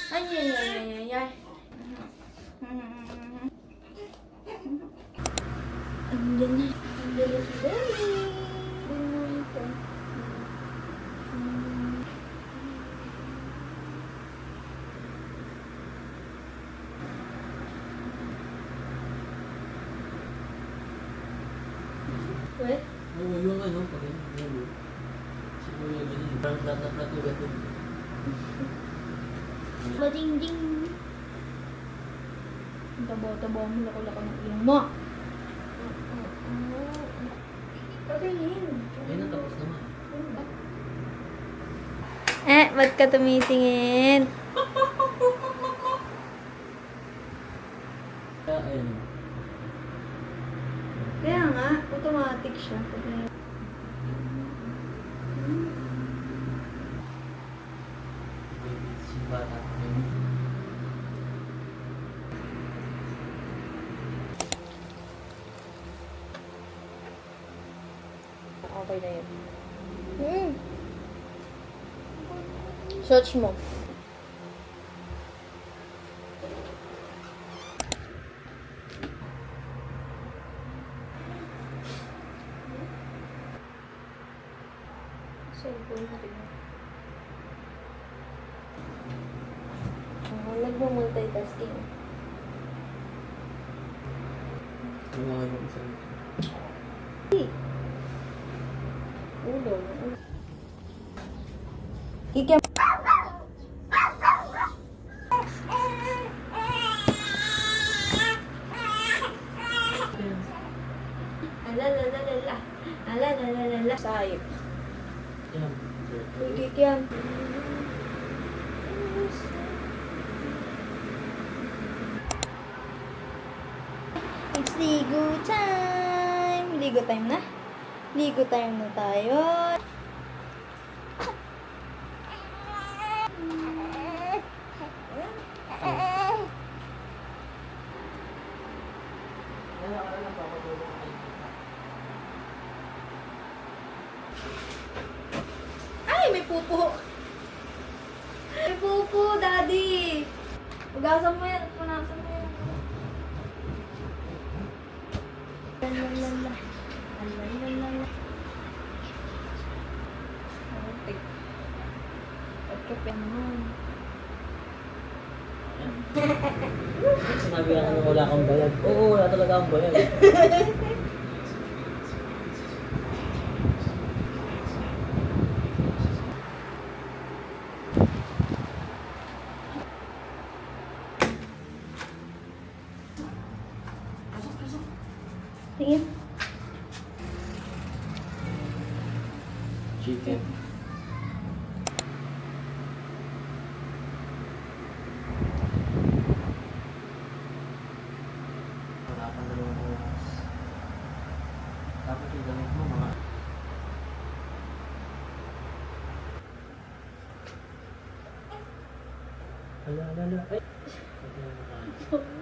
Ay, ay, ay, ay, ay, ay. Andyan na. Andyan na si Dali. Andyan na ito. What? Oo, yung ano, pag ano, siguro yung ganun, parang lahat na ganun. Bading-ding. Ang taba-taba mo, lako-lako ng ilong mo. Patingin. Ayun na, tapos naman. Ba't ka tumitingin? Kaya, ayun. Kaya nga, automatic siya. Si bata. Okay na yun. Search mo. Cellphone na rin. Nagmo-multitasking. Yung mga ibang isa. Ulo. Kikiam. Alalalala. Alalalala. Sayip. Yan. Uy, kikiam. It's Ligo time! Ligo time na? Ligo time na tayo. Ay, may pupo! May pupo, daddy! Ugasan mo yan at punasan mo yan. Lalalala. Lalalala. Pagkape naman. Sinabi ka naman wala kang bayad. Oo, wala talaga akong bayad. Tingin. Chicken. Wala pa naman oras. Dapat yung gamit mo mga... Ala. Ay! Pati na nakain.